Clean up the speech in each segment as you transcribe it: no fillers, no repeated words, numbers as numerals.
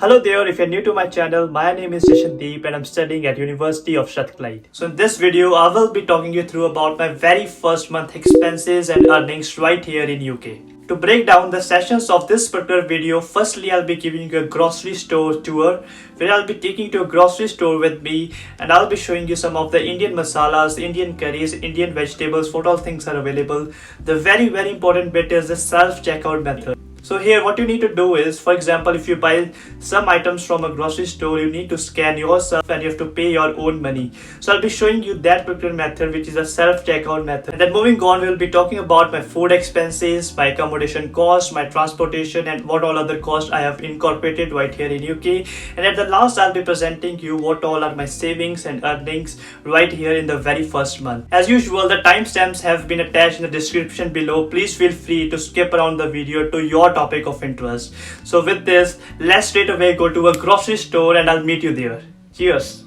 Hello there, if you're new to my channel, my name is Jashandeep and I'm studying at University of Strathclyde. So in this video, I will be talking you through about my very first month expenses and earnings right here in UK. To break down the sessions of this particular video, firstly I'll be giving you a grocery store tour where I'll be taking you to a grocery store with me and I'll be showing you some of the Indian masalas, Indian curries, Indian vegetables, what all things are available. The very important bit is the self-checkout method. So here what you need to do is, for example, if you buy some items from a grocery store, you need to scan yourself and you have to pay your own money. So I'll be showing you that particular method, which is a self-checkout method. And then moving on, we'll be talking about my food expenses, my accommodation cost, my transportation and what all other costs I have incorporated right here in UK. And at the last, I'll be presenting you what all are my savings and earnings right here in the very first month. As usual, the timestamps have been attached in the description below. Please feel free to skip around the video to your topic of interest. So with this, let's straight away go to a grocery store and I'll meet you there. Cheers.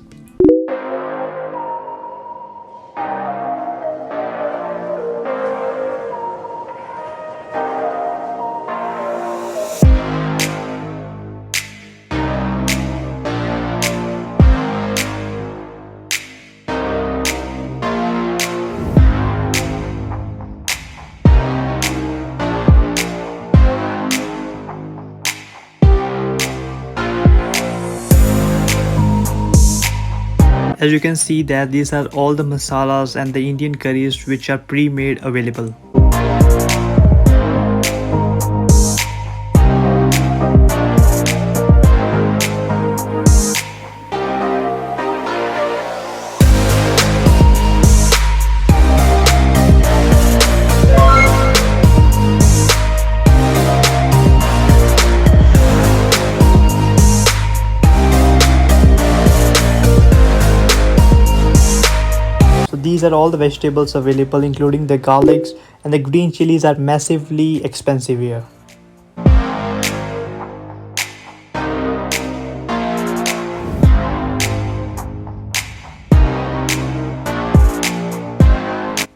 As you can see that these are all the masalas and the Indian curries which are pre-made available. These are all the vegetables available, including the garlics, and the green chilies are massively expensive here.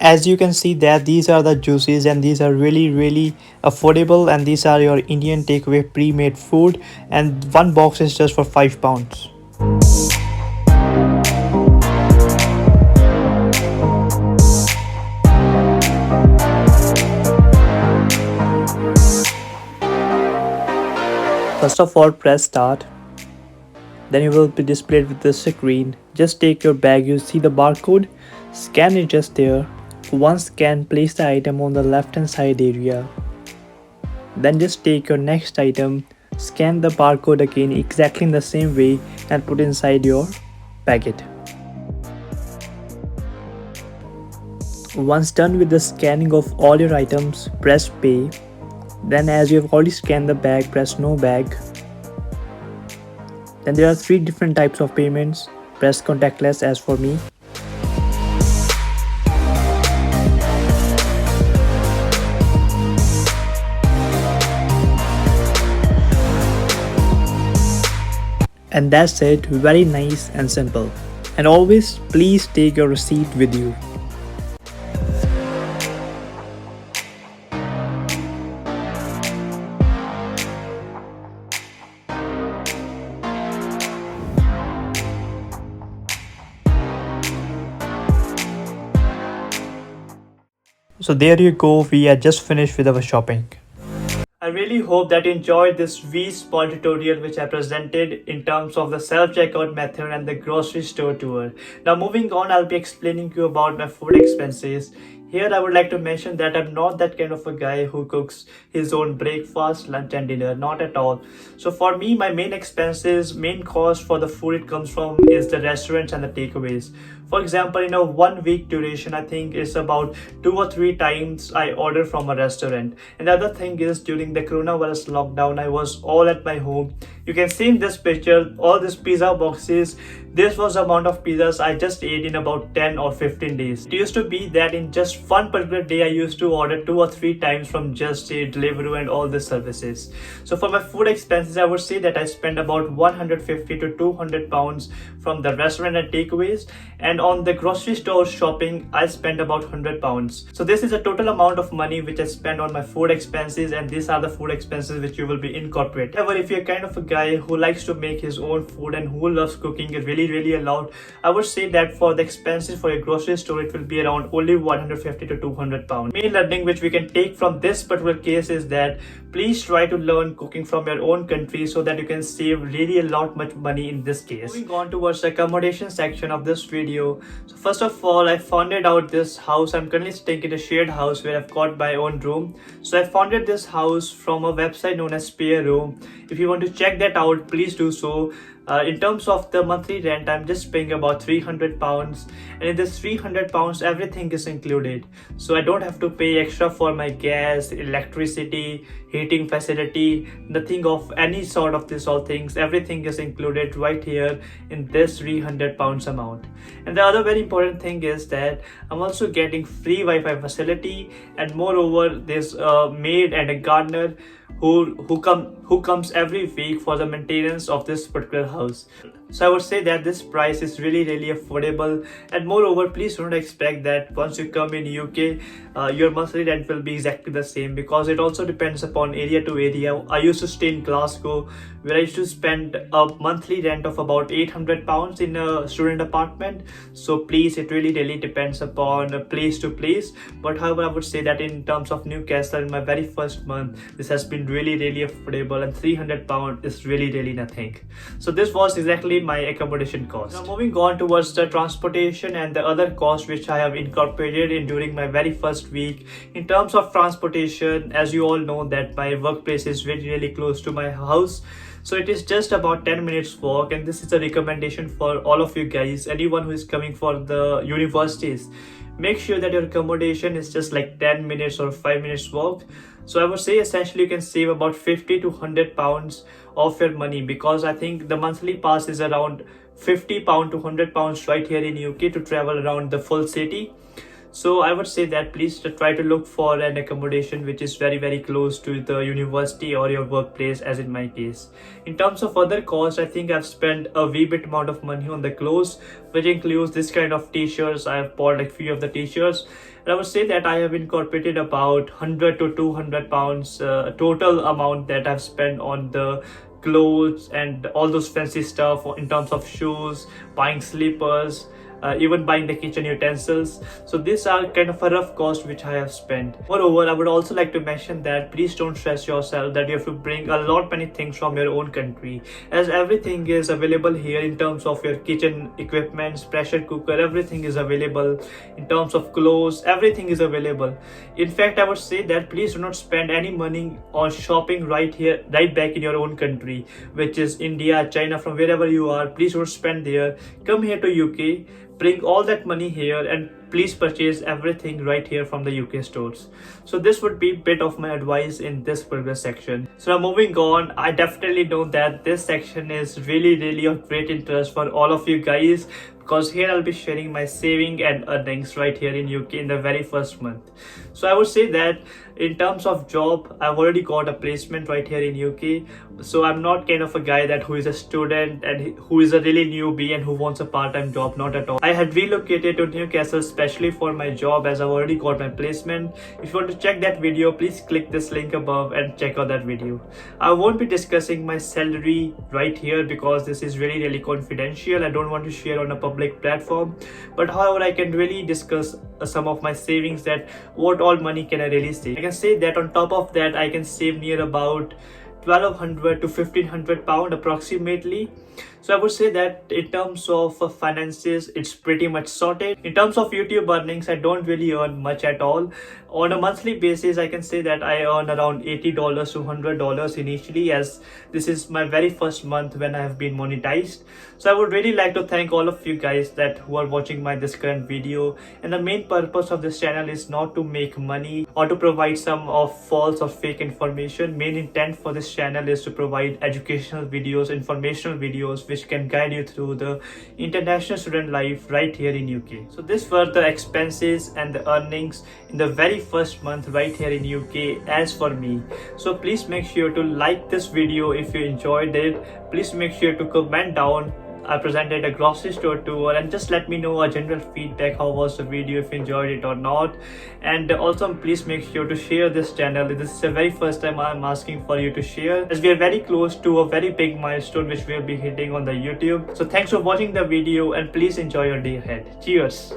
As you can see that these are the juices and these are really affordable, and these are your Indian takeaway pre-made food, and one box is just for £5. First of all, press start. Then you will be displayed with the screen. Just take your bag, you see the barcode, scan it just there. Once scanned, place the item on the left hand side area. Then just take your next item, scan the barcode again exactly in the same way and put inside your packet. Once done with the scanning of all your items, press pay. Then as you have already scanned the bag, press no bag. Then there are 3 different types of payments. Press contactless as for me. And that's it, very nice and simple. And always please take your receipt with you. So there you go, we are just finished with our shopping. I really hope that you enjoyed this wee small tutorial which I presented in terms of the self-checkout method and the grocery store tour. Now moving on, I'll be explaining to you about my food expenses. Here I would like to mention that I'm not that kind of a guy who cooks his own breakfast, lunch and dinner, not at all. So for me, my main expenses, main cost for the food it comes from is the restaurants and the takeaways. For example, in a 1 week duration, I think it's about 2 or 3 times I order from a restaurant. And the other thing is during the coronavirus lockdown, I was all at my home. You can see in this picture, all these pizza boxes. This was the amount of pizzas I just ate in about 10 or 15 days. It used to be that in just one particular day, I used to order 2 or 3 times from Just Eat, Deliveroo and all the services. So for my food expenses, I would say that I spend about 150 to 200 pounds from the restaurant and takeaways. And and on the grocery store shopping I spent about £100. So this is a total amount of money which I spent on my food expenses, and these are the food expenses which you will be incorporating. However, if you're kind of a guy who likes to make his own food and who loves cooking it really a lot, I would say that for the expenses for your grocery store it will be around only £150 to £200. Main learning which we can take from this particular case is that please try to learn cooking from your own country so that you can save really a lot much money in this case. Moving on towards the accommodation section of this video. So first of all, I funded out this house. I'm currently staying in a shared house where I've got my own room. So I funded this house from a website known as Spare Room. If you want to check that out, please do so. In terms of the monthly rent, I'm just paying about £300, and in this £300 everything is included. So I don't have to pay extra for my gas, electricity, heating facility, nothing of any sort of this all things. Everything is included right here in this £300 amount. And the other very important thing is that I'm also getting free Wi-Fi facility, and moreover there's a maid and a gardener who comes every week for the maintenance of this particular house. So I would say that this price is really affordable, and moreover please don't expect that once you come in UK your monthly rent will be exactly the same, because it also depends upon area to area. I used to stay in Glasgow where I used to spend a monthly rent of about £800 in a student apartment. So please, it really depends upon place to place. But however, I would say that in terms of Newcastle, in my very first month, this has been really affordable, and £300 is really nothing. So this was exactly my accommodation cost. Now moving on towards the transportation and the other costs which I have incorporated in during my very first week. In terms of transportation, as you all know that my workplace is really close to my house. So it is just about 10 minutes walk, and this is a recommendation for all of you guys, anyone who is coming for the universities. Make sure that your accommodation is just like 10 minutes or 5 minutes walk. So I would say essentially you can save about £50 to £100 of your money, because I think the monthly pass is around £50 to £100 right here in UK to travel around the full city. So I would say that please try to look for an accommodation which is very close to the university or your workplace, as in my case. In terms of other costs, I think I've spent a wee bit amount of money on the clothes, which includes this kind of t-shirts. I have bought like few of the t-shirts, and I would say that I have incorporated about £100 to £200 total amount that I've spent on the clothes and all those fancy stuff in terms of shoes, buying slippers, even buying the kitchen utensils. So these are kind of a rough cost which I have spent. Moreover, I would also like to mention that please don't stress yourself that you have to bring a lot many things from your own country, as everything is available here in terms of your kitchen equipments, pressure cooker, everything is available. In terms of clothes, everything is available. In fact, I would say that please do not spend any money on shopping right back in your own country, which is India, China, from wherever you are. Please don't spend there. Come here to UK, bring all that money here, and please purchase everything right here from the UK stores. So this would be a bit of my advice in this particular section. So now moving on, I definitely know that this section is really of great interest for all of you guys, because here I'll be sharing my saving and earnings right here in UK in the very first month. So I would say that in terms of job, I've already got a placement right here in UK. So I'm not kind of a guy that who is a student and who is a really newbie and who wants a part-time job, not at all. I had relocated to Newcastle especially for my job, as I've already got my placement. If you want to check that video, please click this link above and check out that video. I won't be discussing my salary right here because this is really confidential. I don't want to share on a public platform. But however, I can really discuss some of my savings, that what all money can I really save. I can say that on top of that, I can save near about £1,200 to £1,500 approximately. So I would say that in terms of finances, it's pretty much sorted. In terms of YouTube earnings, I don't really earn much at all. On a monthly basis, I can say that I earn around $80 to $100 initially, as this is my very first month when I have been monetized. So I would really like to thank all of you guys that who are watching this current video. And the main purpose of this channel is not to make money or to provide some of false or fake information. Main intent for this channel is to provide educational videos, informational videos, which can guide you through the international student life right here in UK. So these were the expenses and the earnings in the very first month right here in UK as for me. So please make sure to like this video if you enjoyed it. Please make sure to comment down I presented a grocery store tour, and just let me know a general feedback. How was the video, if you enjoyed it or not. And also please make sure to share this channel. This is the very first time I'm asking for you to share, as we are very close to a very big milestone which we'll be hitting on the YouTube. So thanks for watching the video, and please enjoy your day ahead. Cheers.